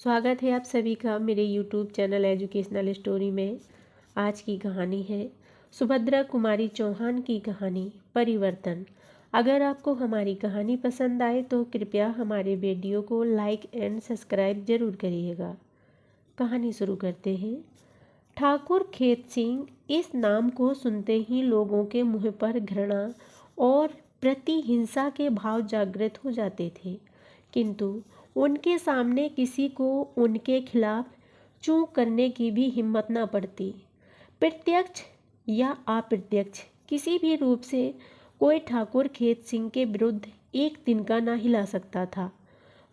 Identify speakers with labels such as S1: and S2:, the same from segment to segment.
S1: स्वागत है आप सभी का मेरे YouTube चैनल एजुकेशनल स्टोरी में। आज की कहानी है सुभद्रा कुमारी चौहान की कहानी परिवर्तन। अगर आपको हमारी कहानी पसंद आए तो कृपया हमारे वीडियो को लाइक एंड सब्सक्राइब जरूर करिएगा। कहानी शुरू करते हैं। ठाकुर खेत सिंह इस नाम को सुनते ही लोगों के मुँह पर घृणा और प्रतिहिंसा के भाव जागृत हो जाते थे, किंतु उनके सामने किसी को उनके खिलाफ चूक करने की भी हिम्मत न पड़ती। प्रत्यक्ष या अप्रत्यक्ष किसी भी रूप से कोई ठाकुर खेत सिंह के विरुद्ध एक तिनका ना हिला सकता था।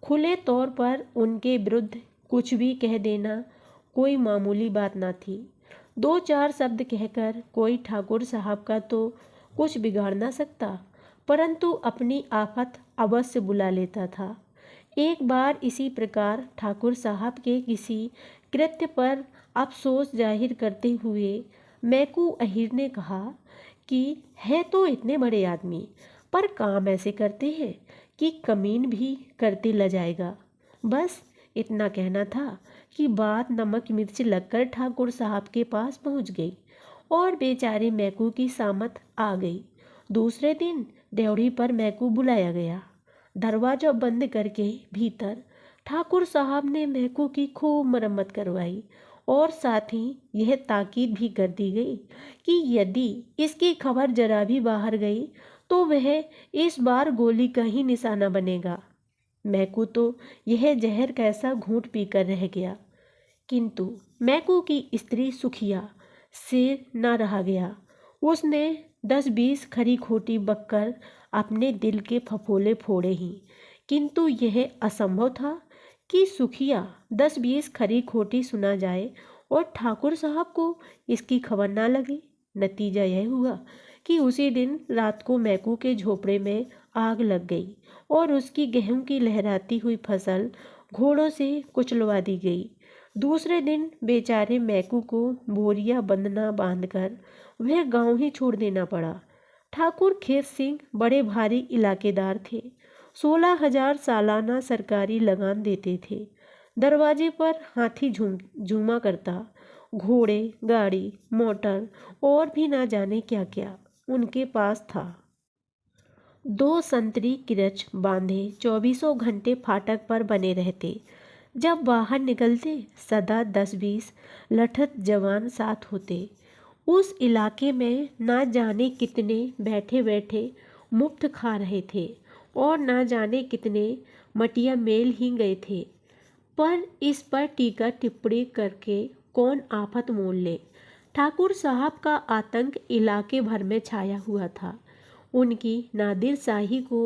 S1: खुले तौर पर उनके विरुद्ध कुछ भी कह देना कोई मामूली बात ना थी। दो चार शब्द कहकर कोई ठाकुर साहब का तो कुछ बिगाड़ ना सकता, परंतु अपनी आफत अवश्य बुला लेता था। एक बार इसी प्रकार ठाकुर साहब के किसी कृत्य पर अफसोस जाहिर करते हुए मैकू अहीर ने कहा कि है तो इतने बड़े आदमी, पर काम ऐसे करते हैं कि कमीन भी करते ल जाएगा। बस इतना कहना था कि बात नमक मिर्च लगकर ठाकुर साहब के पास पहुंच गई और बेचारे मैकू की सामत आ गई। दूसरे दिन ड्योढ़ी पर मैकू बुलाया गया। दरवाजा बंद करके भीतर ठाकुर साहब ने मैकू की खूब मरम्मत करवाई और साथ ही यह ताकीद भी कर दी गई कि यदि इसकी खबर जरा भी बाहर गई तो वह इस बार गोली का ही निशाना बनेगा। मैकू तो यह जहर कैसा घूंट पीकर रह गया, किंतु मैकू की स्त्री सुखिया से न रहा गया। उसने 10-20 खरी खोटी बककर अपने दिल के फफोले फोड़े ही, किंतु यह असंभव था कि सुखिया 10-20 खरी खोटी सुना जाए और ठाकुर साहब को इसकी खबर ना लगे। नतीजा यह हुआ कि उसी दिन रात को मैकू के झोपड़े में आग लग गई और उसकी गेहूं की लहराती हुई फसल घोड़ों से कुचलवा दी गई। दूसरे दिन बेचारे मैकू को बोरिया बंधना बांधकर वह गांव ही छोड़ देना पड़ा। ठाकुर खेत सिंह बड़े भारी इलाकेदार थे। 16,000 सालाना सरकारी लगान देते थे। दरवाजे पर हाथी झूमा करता, घोड़े, गाड़ी, मोटर और भी ना जाने क्या क्या उनके पास था। 2 संतरी किरच बांधे 24 घंटे फाटक पर बने रहते। जब बाहर निकलते सदा 10-20 लठत जवान साथ होते। उस इलाके में ना जाने कितने बैठे बैठे मुफ्त खा रहे थे और ना जाने कितने मटिया मेल ही गए थे, पर इस पर टीका टिप्पणी करके कौन आफत मोल ले। ठाकुर साहब का आतंक इलाके भर में छाया हुआ था। उनकी नादिर शाही को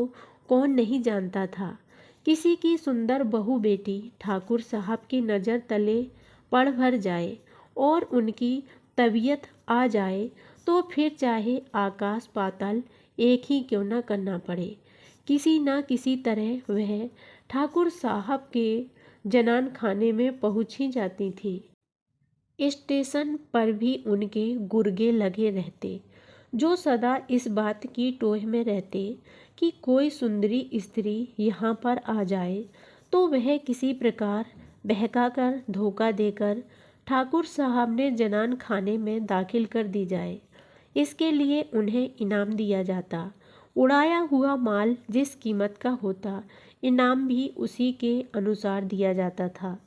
S1: कौन नहीं जानता था। किसी की सुंदर बहू बेटी ठाकुर साहब की नज़र तले पड़ भर जाए और उनकी तबीयत आ जाए तो फिर चाहे आकाश पाताल एक ही क्यों न करना पड़े, किसी न किसी तरह वह ठाकुर साहब के जनान खाने में पहुंच ही जाती थी। स्टेशन पर भी उनके गुर्गे लगे रहते, जो सदा इस बात की टोह में रहते कि कोई सुंदरी स्त्री यहाँ पर आ जाए तो वह किसी प्रकार बहकाकर धोखा देकर ठाकुर साहब ने जनान खाने में दाखिल कर दी जाए। इसके लिए उन्हें इनाम दिया जाता। उड़ाया हुआ माल जिस कीमत का होता, इनाम भी उसी के अनुसार दिया जाता था।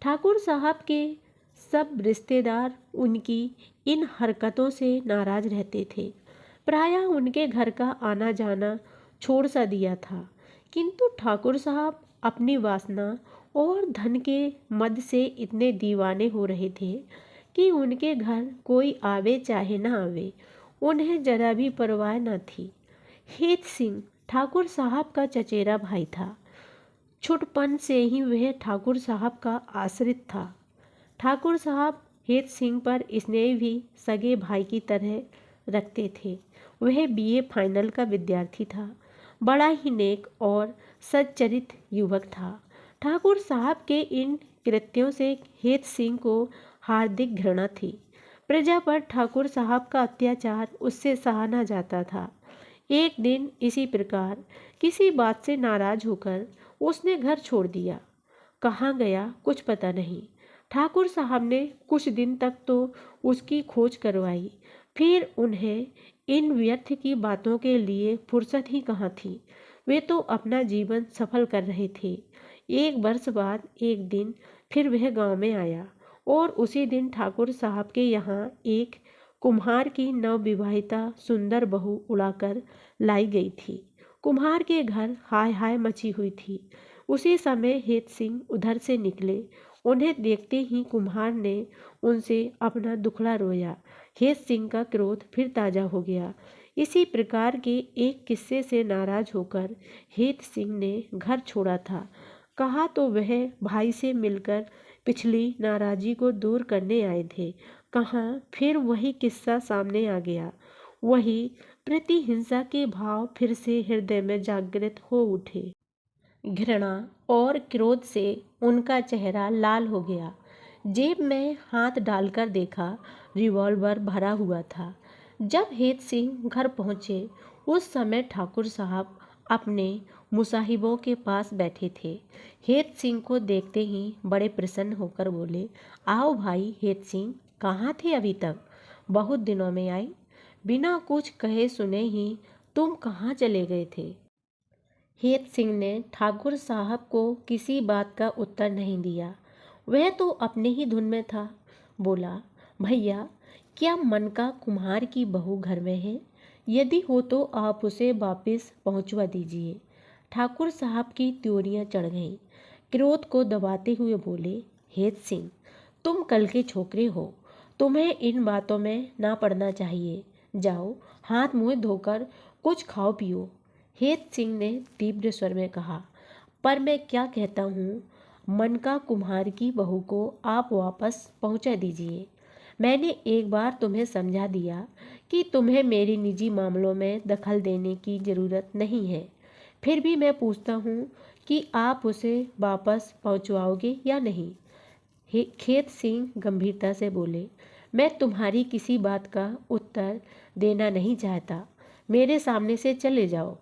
S1: ठाकुर साहब के सब रिश्तेदार उनकी इन हरकतों से नाराज रहते थे। प्रायः उनके घर का आना जाना छोड़ सा दिया था, किंतु ठाकुर साहब अपनी वासना और धन के मद से इतने दीवाने हो रहे थे कि उनके घर कोई आवे चाहे न आवे, उन्हें जरा भी परवाह न थी। हेत सिंह ठाकुर साहब का चचेरा भाई था। छुटपन से ही वह ठाकुर साहब का आश्रित था। ठाकुर साहब हेत सिंह पर स्नेह भी सगे भाई की तरह रखते थे। वह बीए फाइनल का विद्यार्थी था। बड़ा ही नेक और सच्चरित युवक था। ठाकुर साहब के इन कृत्यों से हेत सिंह को हार्दिक घृणा थी। प्रजा पर ठाकुर साहब का अत्याचार उससे सहा न जाता था। एक दिन इसी प्रकार किसी बात से नाराज होकर उसने घर छोड़ दिया। कहाँ गया कुछ पता नहीं। ठाकुर साहब ने कुछ दिन तक तो उसकी खोज करवाई, फिर उन्हें इन व्यर्थ की बातों के लिए फुर्सत ही कहाँ थी। वे तो अपना जीवन सफल कर रहे थे। एक वर्ष बाद एक दिन फिर वह गांव में आया और उसी दिन ठाकुर साहब के यहाँ एक कुम्हार की नवविवाहिता सुंदर बहू उड़ाकर लाई गई थी। कुम्हार के घर हाय हाय मची हुई थी। उसी समय हेत सिंह उधर से निकले। उन्हें देखते ही कुम्हार ने उनसे अपना दुखड़ा रोया। हेत सिंह का क्रोध फिर ताजा हो गया। इसी प्रकार के एक किस्से से नाराज होकर हेत सिंह ने घर छोड़ा था। कहा तो वह भाई से मिलकर पिछली नाराजी को दूर करने आए थे, कहाँ फिर वही किस्सा सामने आ गया। वही प्रतिहिंसा के भाव फिर से हृदय में जागृत हो उठे। घृणा और क्रोध से उनका चेहरा लाल हो गया। जेब में हाथ डालकर देखा, रिवॉल्वर भरा हुआ था। जब हेत सिंह घर पहुंचे उस समय ठाकुर साहब अपने मुसाहिबों के पास बैठे थे। हेत सिंह को देखते ही बड़े प्रसन्न होकर बोले, आओ भाई हेत सिंह, कहाँ थे अभी तक? बहुत दिनों में आए। बिना कुछ कहे सुने ही तुम कहाँ चले गए थे? हेत सिंह ने ठाकुर साहब को किसी बात का उत्तर नहीं दिया। वह तो अपने ही धुन में था। बोला, भैया, क्या मन का कुम्हार की बहू घर में है? यदि हो तो आप उसे वापस पहुंचवा दीजिए। ठाकुर साहब की त्योरियां चढ़ गईं। क्रोध को दबाते हुए बोले, हेत सिंह, तुम कल के छोकरे हो, तुम्हें इन बातों में ना पड़ना चाहिए। जाओ हाथ मुंह धोकर कुछ खाओ पियो। हेत सिंह ने तीव्र स्वर में कहा, पर मैं क्या कहता हूँ, मन का कुम्हार की बहू को आप वापस पहुँचा दीजिए। मैंने एक बार तुम्हें समझा दिया कि तुम्हें मेरी निजी मामलों में दखल देने की ज़रूरत नहीं है। फिर भी मैं पूछता हूँ कि आप उसे वापस पहुँचवाओगे या नहीं? हेत सिंह गंभीरता से बोले, मैं तुम्हारी किसी बात का उत्तर देना नहीं चाहता। मेरे सामने से चले जाओ।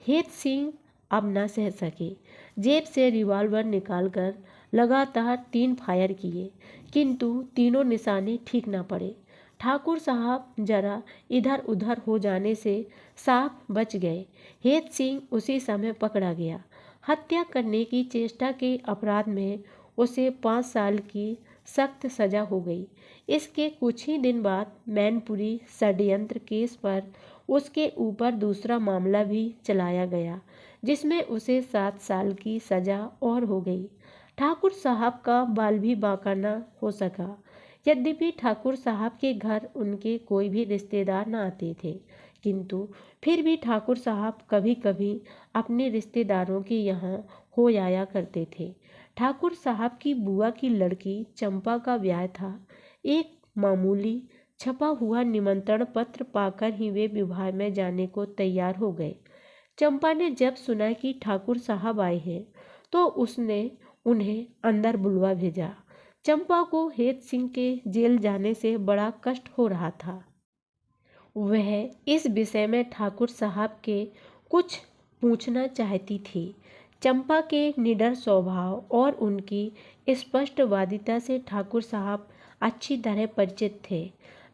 S1: हेत सिंह अब न सह सके। जेब से रिवॉल्वर निकालकर लगातार 3 फायर किए, किंतु तीनों निशाने ठीक न पड़े। ठाकुर साहब जरा इधर उधर हो जाने से साफ बच गए। हेत सिंह उसी समय पकड़ा गया। हत्या करने की चेष्टा के अपराध में उसे 5 साल की सख्त सजा हो गई। इसके कुछ ही दिन बाद मैनपुरी षड्यंत्र केस पर उसके ऊपर दूसरा मामला भी चलाया गया, जिसमें उसे 7 साल की सजा और हो गई। ठाकुर साहब का बाल भी बांका न हो सका। यद्यपि ठाकुर साहब के घर उनके कोई भी रिश्तेदार न आते थे, किंतु फिर भी ठाकुर साहब कभी कभी अपने रिश्तेदारों के यहाँ हो आया करते थे। ठाकुर साहब की बुआ की लड़की चंपा का ब्याह था। एक मामूली छपा हुआ निमंत्रण पत्र पाकर ही वे विवाह में जाने को तैयार हो गए। चंपा ने जब सुना कि ठाकुर साहब आए हैं तो उसने उन्हें अंदर बुलवा भेजा। चंपा को हेत सिंह के जेल जाने से बड़ा कष्ट हो रहा था। वह इस विषय में ठाकुर साहब के कुछ पूछना चाहती थी। चंपा के निडर स्वभाव और उनकी स्पष्टवादिता से ठाकुर साहब अच्छी तरह परिचित थे।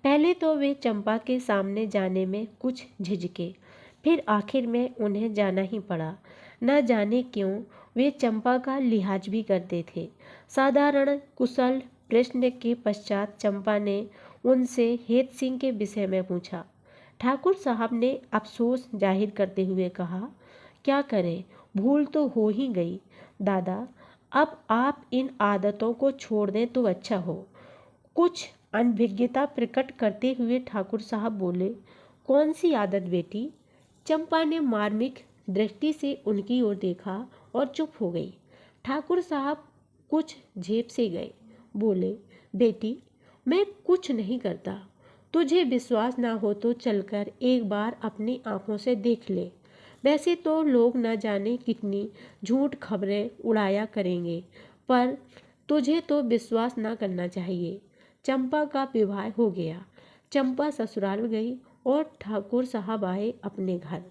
S1: पहले तो वे चंपा के सामने जाने में कुछ झिझके, फिर आखिर में उन्हें जाना ही पड़ा। न जाने क्यों वे चंपा का लिहाज भी करते थे। साधारण कुशल प्रश्न के पश्चात चंपा ने उनसे हेत सिंह के विषय में पूछा। ठाकुर साहब ने अफसोस जाहिर करते हुए कहा, क्या करें, भूल तो हो ही गई दादा। अब आप इन आदतों को छोड़ दें तो अच्छा हो। कुछ अनभिज्ञता प्रकट करते हुए ठाकुर साहब बोले, कौन सी आदत बेटी? चंपा ने मार्मिक दृष्टि से उनकी ओर देखा और चुप हो गई। ठाकुर साहब कुछ झेप से गए। बोले, बेटी, मैं कुछ नहीं करता। तुझे विश्वास ना हो तो चलकर एक बार अपनी आंखों से देख ले। वैसे तो लोग न जाने कितनी झूठ खबरें उड़ाया करेंगे, पर तुझे तो विश्वास ना करना चाहिए। चंपा का विवाह हो गया। चंपा ससुराल गई और ठाकुर साहब आए अपने घर।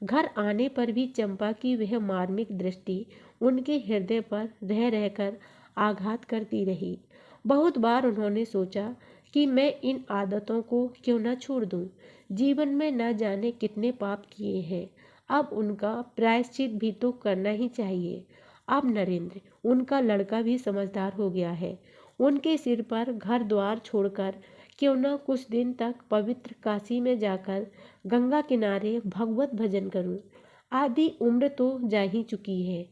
S1: घर आने पर भी चंपा की वह मार्मिक दृष्टि उनके हृदय पर रह रहकर आघात करती रही। बहुत बार उन्होंने सोचा कि मैं इन आदतों को क्यों न छोड़ दूं। जीवन में न जाने कितने पाप किए हैं, अब उनका प्रायश्चित भी तो करना ही चाहिए। अब नरेंद्र, उनका लड़का भी समझदार हो गया है, उनके सिर पर घर द्वार छोड़कर क्यों न कुछ दिन तक पवित्र काशी में जाकर गंगा किनारे भगवत भजन करूं। आधी उम्र तो जा ही चुकी है,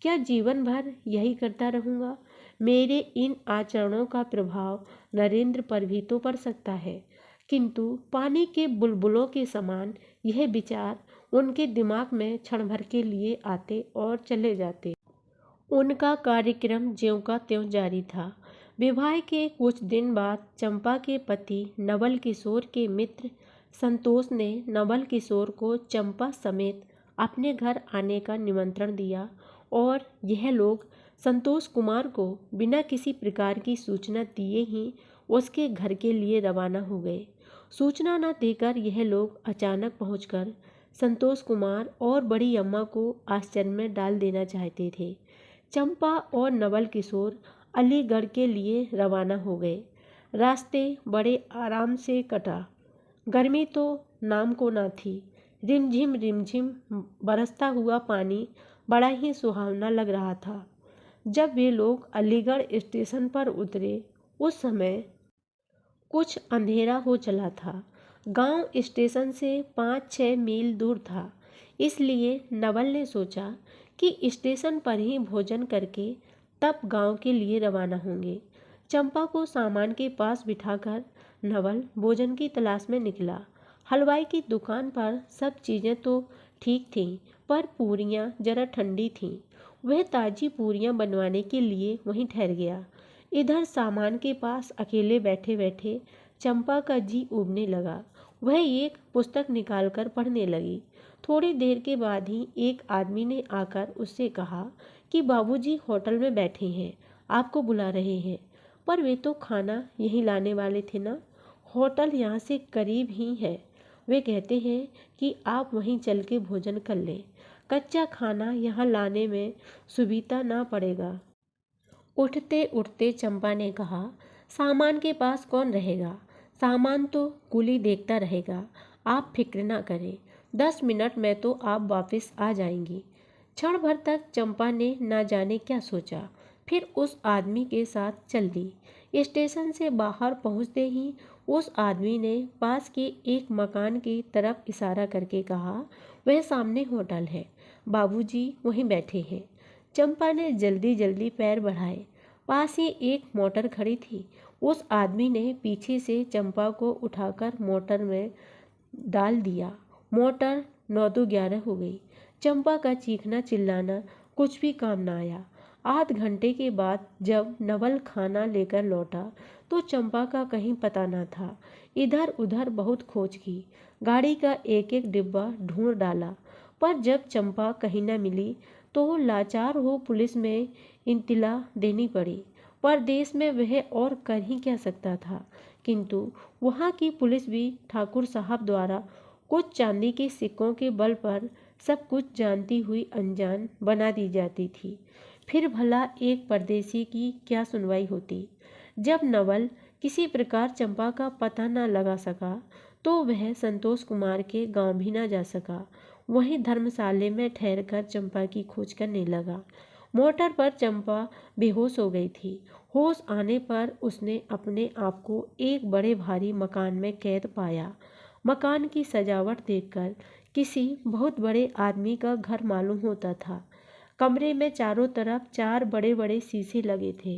S1: क्या जीवन भर यही करता रहूंगा? मेरे इन आचरणों का प्रभाव नरेंद्र पर भी तो पड़ सकता है। किंतु पानी के बुलबुलों के समान यह विचार उनके दिमाग में क्षण भर के लिए आते और चले जाते। उनका कार्यक्रम ज्यों का त्यों जारी था। विवाह के कुछ दिन बाद चंपा के पति नवल किशोर के मित्र संतोष ने नवल किशोर को चंपा समेत अपने घर आने का निमंत्रण दिया और यह लोग संतोष कुमार को बिना किसी प्रकार की सूचना दिए ही उसके घर के लिए रवाना हो गए। सूचना न देकर यह लोग अचानक पहुंचकर संतोष कुमार और बड़ी अम्मा को आश्चर्य में डाल देना चाहते थे। चंपा और नवल किशोर अलीगढ़ के लिए रवाना हो गए। रास्ते बड़े आराम से कटा। गर्मी तो नाम को ना थी। रिमझिम रिमझिम बरसता हुआ पानी बड़ा ही सुहावना लग रहा था। जब वे लोग अलीगढ़ स्टेशन पर उतरे उस समय कुछ अंधेरा हो चला था। गांव स्टेशन से 5-6 मील दूर था, इसलिए नवल ने सोचा कि स्टेशन पर ही भोजन करके तब गांव के लिए रवाना होंगे। चंपा को सामान के पास बिठाकर नवल भोजन की तलाश में निकला। हलवाई की दुकान पर सब चीज़ें तो ठीक थीं, पर पूरियां जरा ठंडी थीं। वह ताज़ी पूरियां बनवाने के लिए वहीं ठहर गया। इधर सामान के पास अकेले बैठे बैठे चंपा का जी उबने लगा। वह एक पुस्तक निकालकर पढ़ने लगी। थोड़ी देर के बाद ही एक आदमी ने आकर उससे कहा कि बाबूजी होटल में बैठे हैं, आपको बुला रहे हैं। पर वे तो खाना यहीं लाने वाले थे ना, होटल यहाँ से करीब ही है। वे कहते हैं कि आप वहीं चल के भोजन कर लें, कच्चा खाना यहाँ लाने में सुविधा ना पड़ेगा। उठते उठते चंपा ने कहा, सामान के पास कौन रहेगा, सामान तो कुली देखता रहेगा, आप फिक्र ना करें, 10 मिनट में तो आप वापस आ जाएंगी। क्षण भर तक चंपा ने ना जाने क्या सोचा, फिर उस आदमी के साथ चल दी। स्टेशन से बाहर पहुंचते ही उस आदमी ने पास के एक मकान की तरफ इशारा करके कहा, वह सामने होटल है, बाबूजी वहीं बैठे हैं। चंपा ने जल्दी जल्दी पैर बढ़ाए। पास ही एक मोटर खड़ी थी। उस आदमी ने पीछे से चंपा को उठाकर मोटर में डाल दिया। मोटर 9-11 हो गई। चंपा का चीखना चिल्लाना कुछ भी काम ना आया। आध घंटे के बाद जब नवल खाना लेकर लौटा तो चंपा का कहीं पता ना था। इधर उधर बहुत खोज की, गाड़ी का एक एक डिब्बा ढूंढ डाला, पर जब चंपा कहीं न मिली तो लाचार हो पुलिस में इंतिला देनी पड़ी। परदेश में वह और कर ही क्या सकता था, किंतु वहाँ की पुलिस भी ठाकुर साहब द्वारा कुछ चांदी के सिक्कों के बल पर सब कुछ जानती हुई अनजान बना दी जाती थी। फिर भला एक परदेसी की क्या सुनवाई होती। जब नवल किसी प्रकार चंपा का पता न लगा सका तो वह संतोष कुमार के गांव भी न जा सका। वहीं धर्मशाले में ठहरकर चंपा की खोज करने लगा। मोटर पर चंपा बेहोश हो गई थी। होश आने पर उसने अपने आप को एक बड़े भारी मकान में कैद पाया। मकान की सजावट देखकर किसी बहुत बड़े आदमी का घर मालूम होता था। कमरे में चारों तरफ 4 बड़े बड़े शीशे लगे थे।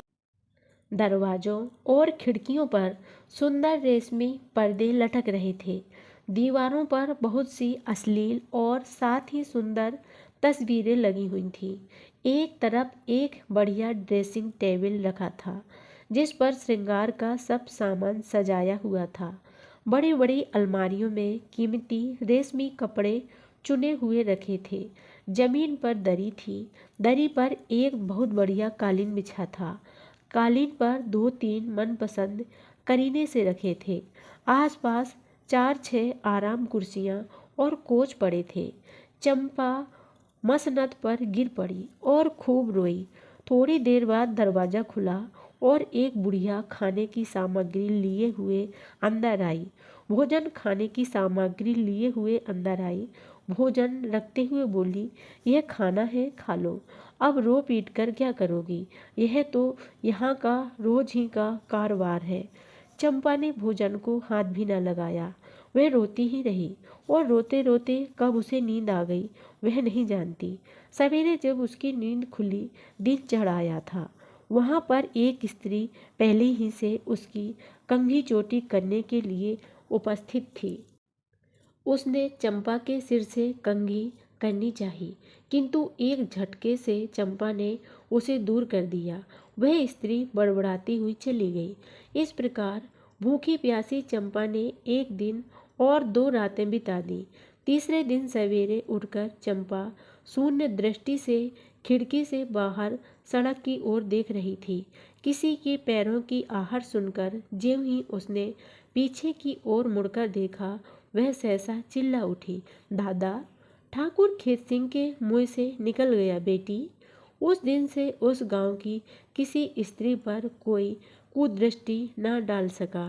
S1: दरवाजों और खिड़कियों पर सुंदर रेशमी पर्दे लटक रहे थे। दीवारों पर बहुत सी अश्लील और साथ ही सुंदर तस्वीरें लगी हुई थीं। एक तरफ एक बढ़िया ड्रेसिंग टेबल रखा था जिस पर श्रृंगार का सब सामान सजाया हुआ था। बड़ी बड़ी अलमारियों में कीमती रेशमी कपड़े चुने हुए रखे थे। जमीन पर दरी थी। दरी पर एक बहुत बढ़िया कालीन बिछा था। कालीन पर 2-3 मनपसंद करीने से रखे थे। आसपास 4-6 आराम कुर्सियां और कोच पड़े थे। चंपा मसनद पर गिर पड़ी और खूब रोई। थोड़ी देर बाद दरवाज़ा खुला और एक बुढ़िया खाने की सामग्री लिए हुए अंदर आई। भोजन रखते हुए बोली, यह खाना है, खा लो। अब रो पीट कर क्या करोगी? यह तो यहाँ का रोज ही का कारोबार है। चंपा ने भोजन को हाथ भी न लगाया। वह रोती ही रही और रोते रोते कब उसे नींद आ गई वह नहीं जानती। सवेरे जब उसकी नींद खुली, दिन चढ़ आया था। वहाँ पर एक स्त्री पहले ही से उसकी कंघी चोटी करने के लिए उपस्थित थी। उसने चंपा के सिर से कंघी करनी चाहिए, किंतु एक झटके से चंपा ने उसे दूर कर दिया। वह स्त्री बड़बड़ाती हुई चली गई। इस प्रकार भूखी प्यासी चंपा ने एक दिन और 2 रातें बिता दी। तीसरे दिन सवेरे उठकर चंपा शून्य दृष्टि से खिड़की से बाहर सड़क की ओर देख रही थी। किसी के पैरों की आहट सुनकर ज्यों ही उसने पीछे की ओर मुड़कर देखा, वह सहसा चिल्ला उठी, दादा! ठाकुर खेत सिंह के मुंह से निकल गया बेटी। उस दिन से उस गांव की किसी स्त्री पर कोई कुदृष्टि न डाल सका।